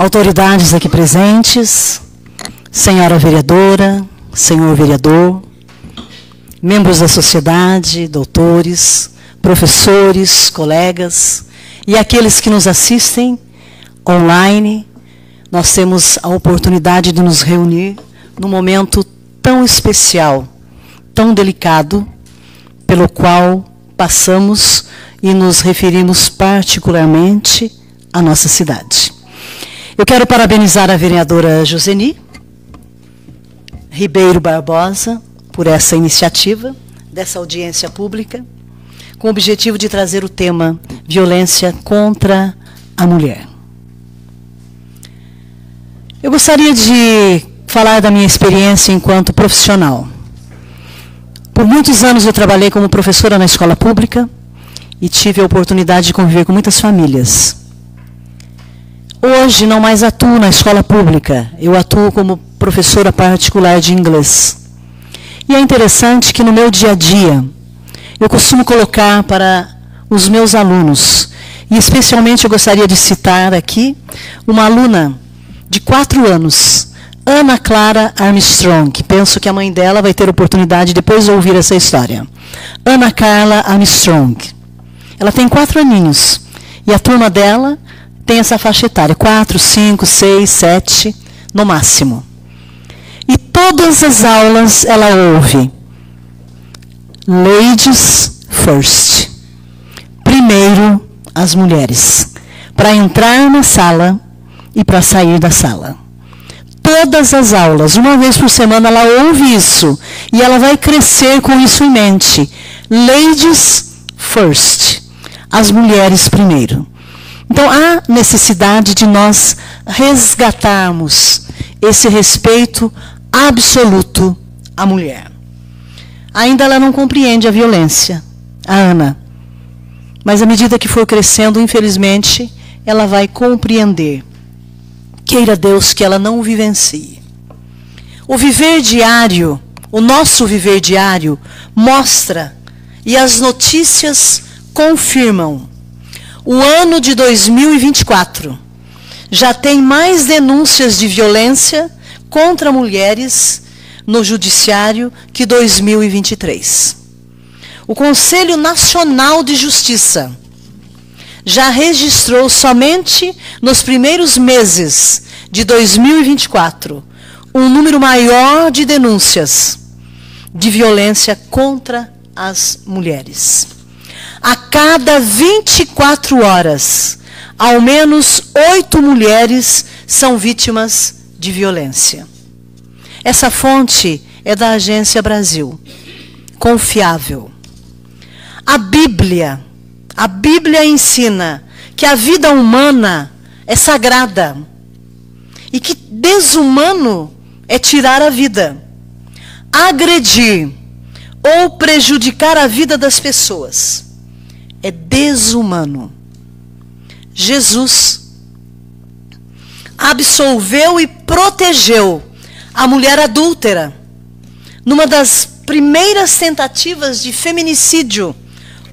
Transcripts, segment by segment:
autoridades aqui presentes, senhora vereadora, senhor vereador, membros da sociedade, doutores, professores, colegas e aqueles que nos assistem online, nós temos a oportunidade de nos reunir num momento tão especial, tão delicado, pelo qual passamos e nos referimos particularmente à nossa cidade. Eu quero parabenizar a vereadora Joseni Ribeiro Barbosa por essa iniciativa, dessa audiência pública, com o objetivo de trazer o tema violência contra a mulher. Eu gostaria de falar da minha experiência enquanto profissional. Por muitos anos eu trabalhei como professora na escola pública e tive a oportunidade de conviver com muitas famílias. Hoje não mais atuo na escola pública, eu atuo como professora particular de inglês. E é interessante que no meu dia a dia, eu costumo colocar para os meus alunos, e especialmente eu gostaria de citar aqui uma aluna de 4 anos, Ana Clara Armstrong, que penso que a mãe dela vai ter oportunidade depois de ouvir essa história. Ana Carla Armstrong. Ela tem 4 aninhos, e a turma dela tem essa faixa etária, 4, 5, 6, 7, no máximo. E todas as aulas ela ouve Ladies first. Primeiro as mulheres. Para entrar na sala e para sair da sala. Todas as aulas, uma vez por semana, ela ouve isso. E ela vai crescer com isso em mente. Ladies first. As mulheres primeiro. Então, há necessidade de nós resgatarmos esse respeito absoluto à mulher. Ainda ela não compreende a violência, a Ana. Mas, à medida que for crescendo, infelizmente, ela vai compreender. Queira Deus que ela não o vivencie. O viver diário, o nosso viver diário, mostra, e as notícias confirmam, o ano de 2024 já tem mais denúncias de violência contra mulheres no judiciário que 2023. O Conselho Nacional de Justiça já registrou somente nos primeiros meses de 2024 um número maior de denúncias de violência contra as mulheres. A cada 24 horas, ao menos 8 mulheres são vítimas de violência. Essa fonte é da Agência Brasil. Confiável. A Bíblia ensina que a vida humana é sagrada e que desumano é tirar a vida, agredir ou prejudicar a vida das pessoas. É desumano. Jesus absolveu e protegeu a mulher adúltera numa das primeiras tentativas de feminicídio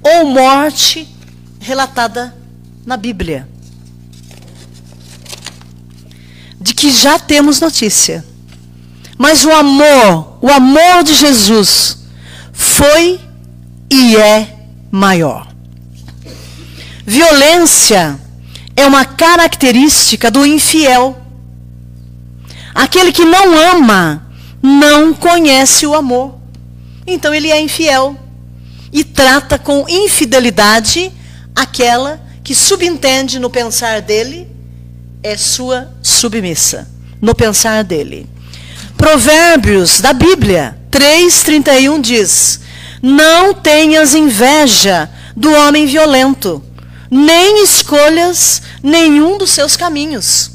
ou morte relatada na Bíblia. De que já temos notícia. Mas o amor de Jesus foi e é maior. Violência é uma característica do infiel. Aquele que não ama não conhece o amor. Então ele é infiel e trata com infidelidade aquela que subentende no pensar dele é sua submissa, no pensar dele. Provérbios da Bíblia 3:31 diz: não tenhas inveja do homem violento, nem escolhas nenhum dos seus caminhos.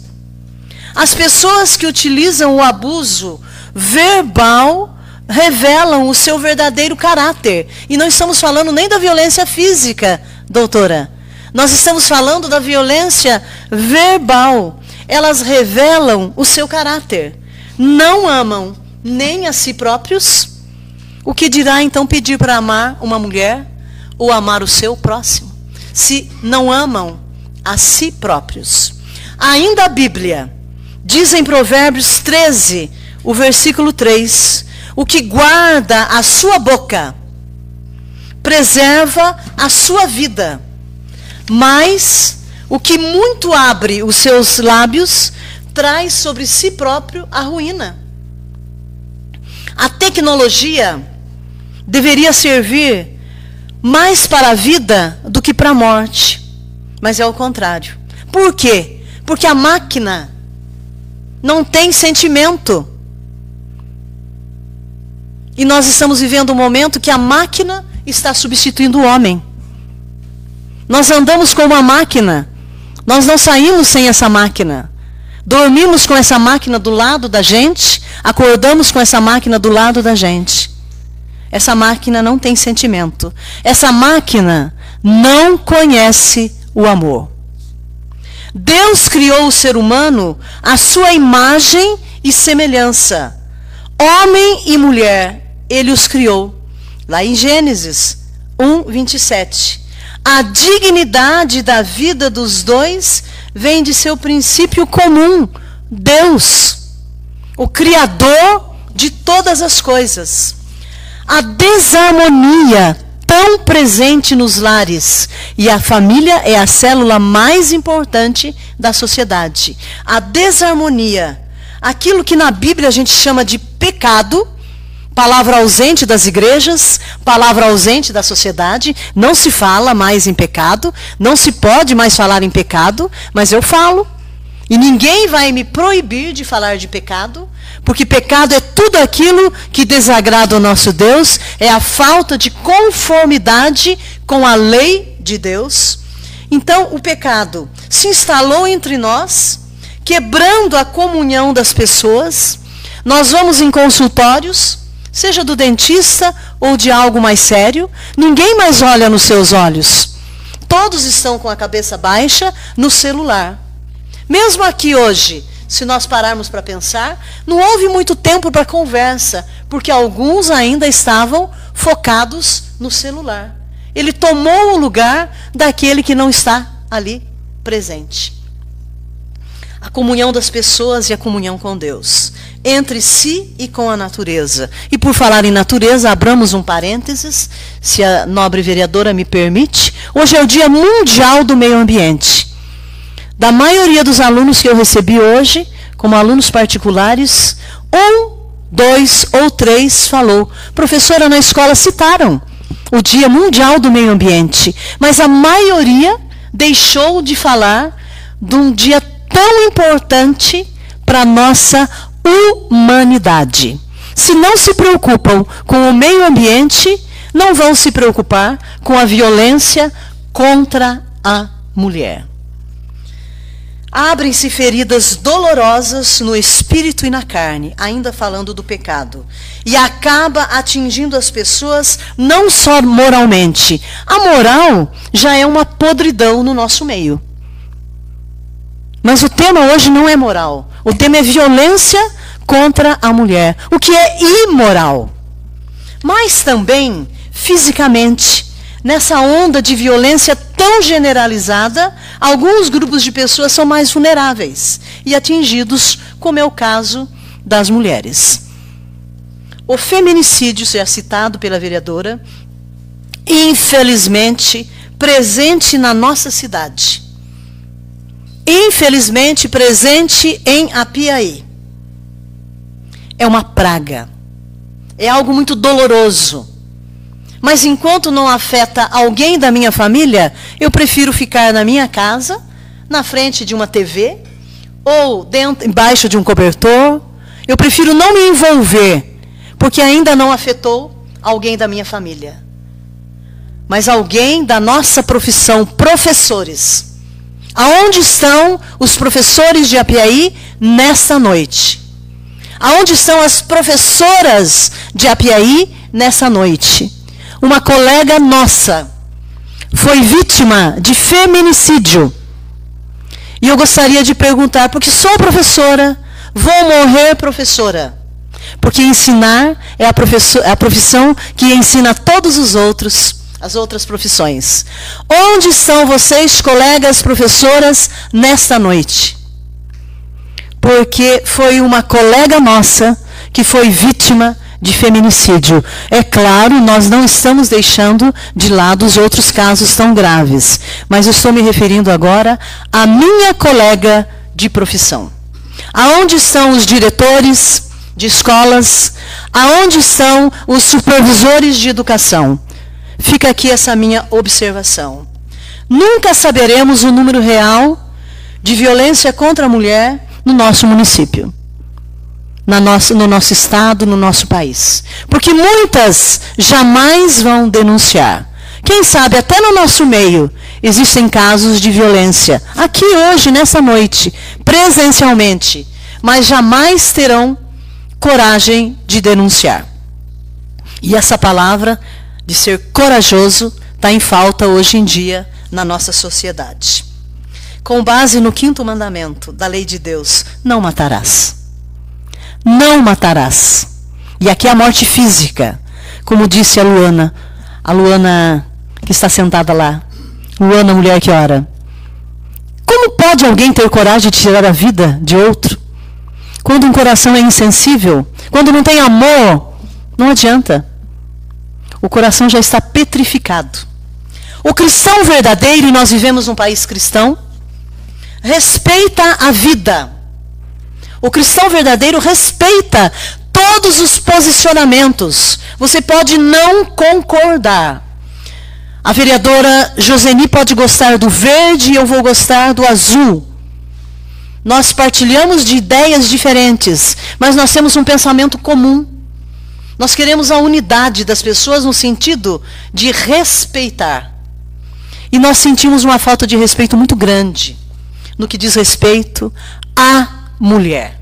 As pessoas que utilizam o abuso verbal revelam o seu verdadeiro caráter. E não estamos falando nem da violência física, doutora. Nós estamos falando da violência verbal. Elas revelam o seu caráter. Não amam nem a si próprios. O que dirá então pedir para amar uma mulher ou amar o seu próximo? Se não amam a si próprios. Ainda a Bíblia diz em Provérbios 13, o versículo 3, o que guarda a sua boca preserva a sua vida, mas o que muito abre os seus lábios traz sobre si próprio a ruína. A tecnologia deveria servir mais para a vida do que para a morte, mas é o contrário. Por quê? Porque a máquina não tem sentimento. E nós estamos vivendo um momento que a máquina está substituindo o homem. Nós andamos com uma máquina. Nós não saímos sem essa máquina. Dormimos com essa máquina do lado da gente. Acordamos com essa máquina do lado da gente. Essa máquina não tem sentimento. Essa máquina não conhece o amor. Deus criou o ser humano à sua imagem e semelhança. Homem e mulher, Ele os criou. Lá em Gênesis 1, 27. A dignidade da vida dos dois vem de seu princípio comum, Deus, o Criador de todas as coisas. A desarmonia tão presente nos lares, e a família é a célula mais importante da sociedade. A desarmonia, aquilo que na Bíblia a gente chama de pecado, palavra ausente das igrejas, palavra ausente da sociedade, não se fala mais em pecado, não se pode mais falar em pecado, mas eu falo. E ninguém vai me proibir de falar de pecado, porque pecado é tudo aquilo que desagrada o nosso Deus, é a falta de conformidade com a lei de Deus. Então, o pecado se instalou entre nós, quebrando a comunhão das pessoas. Nós vamos em consultórios, seja do dentista ou de algo mais sério, ninguém mais olha nos seus olhos. Todos estão com a cabeça baixa no celular. Mesmo aqui hoje, se nós pararmos para pensar, não houve muito tempo para conversa, porque alguns ainda estavam focados no celular. Ele tomou o lugar daquele que não está ali presente. A comunhão das pessoas e a comunhão com Deus, entre si e com a natureza. E por falar em natureza, abramos um parênteses, se a nobre vereadora me permite. Hoje é o Dia Mundial do Meio Ambiente. Da maioria dos alunos que eu recebi hoje, como alunos particulares, 1, 2 ou 3 falou: professora, na escola citaram o Dia Mundial do Meio Ambiente, mas a maioria deixou de falar de um dia tão importante para a nossa humanidade. Se não se preocupam com o meio ambiente, não vão se preocupar com a violência contra a mulher. Abrem-se feridas dolorosas no espírito e na carne, ainda falando do pecado. E acaba atingindo as pessoas não só moralmente. A moral já é uma podridão no nosso meio. Mas o tema hoje não é moral. O tema é violência contra a mulher, o que é imoral. Mas também, fisicamente, nessa onda de violência tão generalizada, alguns grupos de pessoas são mais vulneráveis e atingidos, como é o caso das mulheres. O feminicídio, já citado pela vereadora, infelizmente, presente na nossa cidade. Infelizmente, presente em Apiaí. É uma praga. É algo muito doloroso. Mas enquanto não afeta alguém da minha família, eu prefiro ficar na minha casa, na frente de uma TV, ou embaixo de um cobertor. Eu prefiro não me envolver, porque ainda não afetou alguém da minha família. Mas alguém da nossa profissão, professores. Aonde estão os professores de Apiaí nessa noite? Aonde estão as professoras de Apiaí nessa noite? Uma colega nossa foi vítima de feminicídio. E eu gostaria de perguntar, porque sou professora, vou morrer professora. Porque ensinar é a profissão que ensina todos os outros, as outras profissões. Onde estão vocês, colegas professoras, nesta noite? porque foi uma colega nossa que foi vítima de feminicídio. É claro, nós não estamos deixando de lado os outros casos tão graves, mas eu estou me referindo agora à minha colega de profissão. Aonde estão os diretores de escolas? Aonde estão os supervisores de educação? Fica aqui essa minha observação. Nunca saberemos o número real de violência contra a mulher no nosso município, no nosso estado, no nosso país. Porque muitas jamais vão denunciar. Quem sabe até no nosso meio existem casos de violência. Aqui hoje, nessa noite, presencialmente. Mas jamais terão coragem de denunciar. E essa palavra de ser corajoso está em falta hoje em dia na nossa sociedade. Com base no 5º mandamento da lei de Deus, não matarás. Não matarás. E aqui a morte física, como disse a Luana que está sentada lá. Luana, mulher que ora. Como pode alguém ter coragem de tirar a vida de outro? Quando um coração é insensível, quando não tem amor, não adianta. O coração já está petrificado. O cristão verdadeiro, e nós vivemos num país cristão, respeita a vida. O cristão verdadeiro respeita todos os posicionamentos. Você pode não concordar. A vereadora Joseni pode gostar do verde e eu vou gostar do azul. Nós partilhamos de ideias diferentes, mas nós temos um pensamento comum. Nós queremos a unidade das pessoas no sentido de respeitar. E nós sentimos uma falta de respeito muito grande no que diz respeito à mulher.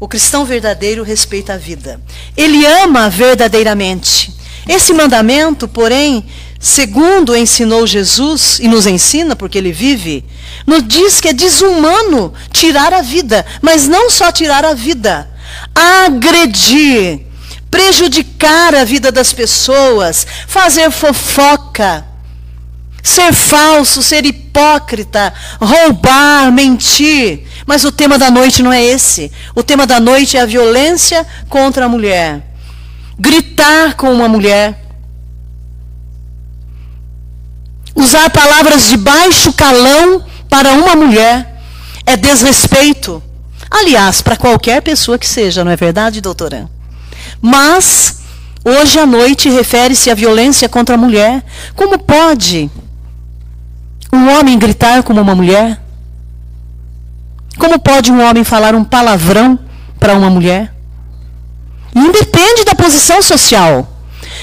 O cristão verdadeiro respeita a vida. Ele ama verdadeiramente. Esse mandamento, porém, segundo ensinou Jesus, e nos ensina, porque ele vive, nos diz que é desumano tirar a vida. Mas não só tirar a vida, agredir, prejudicar a vida das pessoas, fazer fofoca, ser falso, ser hipócrita, roubar, mentir. Mas o tema da noite não é esse. O tema da noite é a violência contra a mulher. Gritar com uma mulher. Usar palavras de baixo calão para uma mulher é desrespeito. Aliás, para qualquer pessoa que seja, não é verdade, doutora? Mas, hoje à noite refere-se à violência contra a mulher. Como pode um homem gritar como uma mulher? Como pode um homem falar um palavrão para uma mulher? Independe da posição social.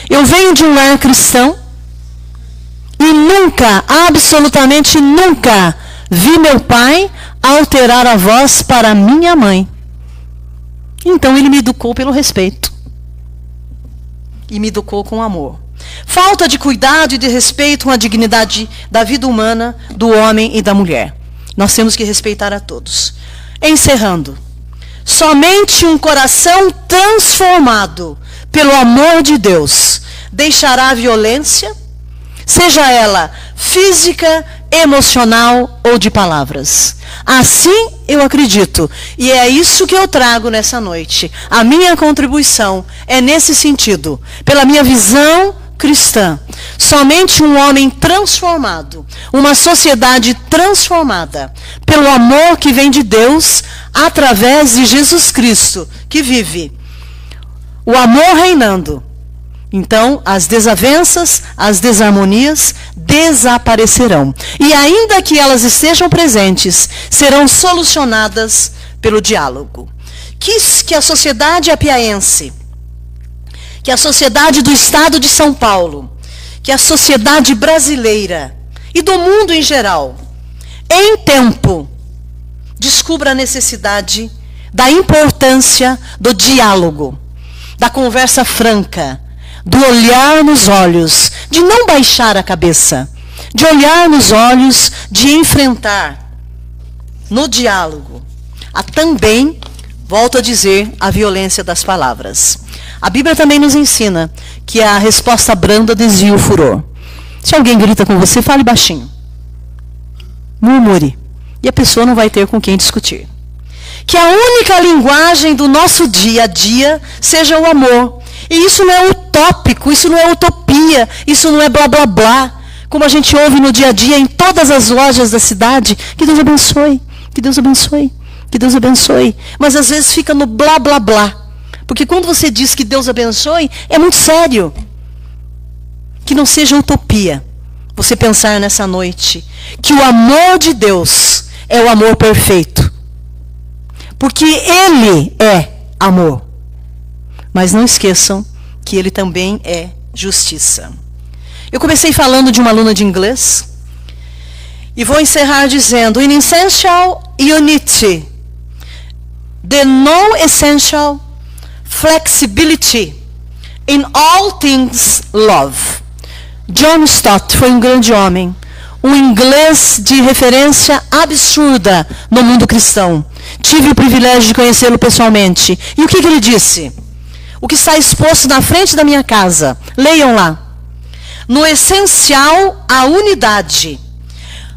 Eu venho de um lar cristão e nunca, absolutamente nunca, vi meu pai alterar a voz para minha mãe. Então ele me educou pelo respeito. E me educou com amor. Falta de cuidado e de respeito com a dignidade da vida humana, do homem e da mulher. Nós temos que respeitar a todos. Encerrando. Somente um coração transformado pelo amor de Deus deixará a violência, seja ela física, emocional ou de palavras. Assim eu acredito. E é isso que eu trago nessa noite. A minha contribuição é nesse sentido. Pela minha visão cristã. Somente um homem transformado, uma sociedade transformada, pelo amor que vem de Deus, através de Jesus Cristo, que vive. O amor reinando. Então, as desavenças, as desarmonias desaparecerão. E ainda que elas estejam presentes, serão solucionadas pelo diálogo. Que a sociedade apiaense, que a sociedade do estado de São Paulo, que a sociedade brasileira e do mundo em geral, em tempo, descubra a necessidade da importância do diálogo, da conversa franca, do olhar nos olhos, de não baixar a cabeça, de olhar nos olhos, de enfrentar no diálogo também, volto a dizer, a violência das palavras. A Bíblia também nos ensina que a resposta branda desvia o furor. Se alguém grita com você, fale baixinho. Murmure. E a pessoa não vai ter com quem discutir. que a única linguagem do nosso dia a dia seja o amor. E isso não é utópico, isso não é utopia, isso não é blá blá blá, como a gente ouve no dia a dia em todas as lojas da cidade. Que Deus abençoe, que Deus abençoe, que Deus abençoe. Mas às vezes fica no blá blá blá. Porque quando você diz que Deus abençoe, é muito sério. Que não seja utopia você pensar nessa noite que o amor de Deus é o amor perfeito. Porque Ele é amor. Mas não esqueçam que Ele também é justiça. Eu comecei falando de uma aluna de inglês. E vou encerrar dizendo: in essential unity, the non-essential flexibility, in all things love. John Stott foi um grande homem. Um inglês de referência absurda no mundo cristão. Tive o privilégio de conhecê-lo pessoalmente. E o que ele disse? O que está exposto na frente da minha casa. Leiam lá. No essencial, a unidade.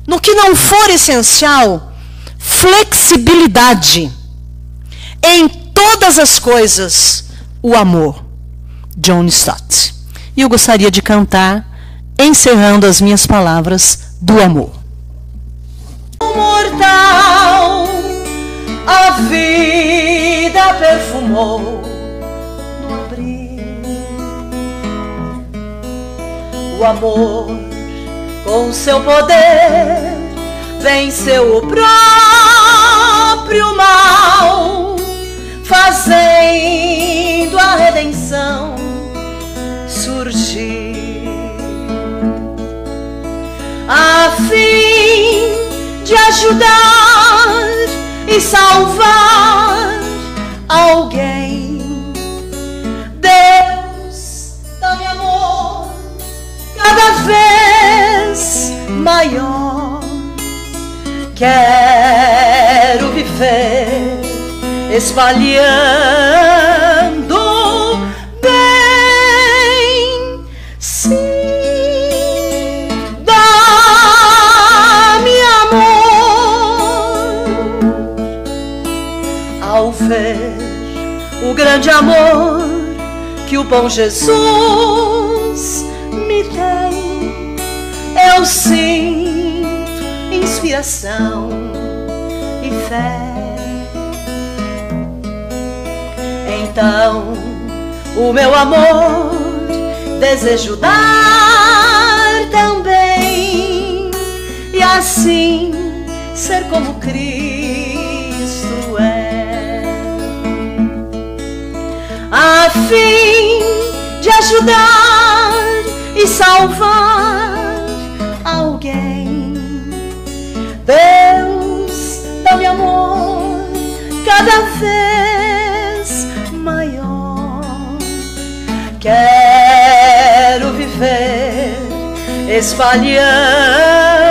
No que não for essencial, flexibilidade. Em todas as coisas, o amor. John Stott. E eu gostaria de cantar, encerrando as minhas palavras, do amor. Mortal, a vida perfumou no abril. O amor, com seu poder, venceu o próprio mal, fazendo a redenção surgir. A fim de ajudar e salvar alguém. Deus, dá-me amor cada vez maior. Quero viver espalhando bem. Sim. Ao ver o grande amor que o bom Jesus me tem, eu sinto inspiração e fé. Então, o meu amor desejo dar também, e assim ser como Cristo é. A fim de ajudar e salvar alguém. Deus, dá-me amor cada vez maior. Quero viver espalhando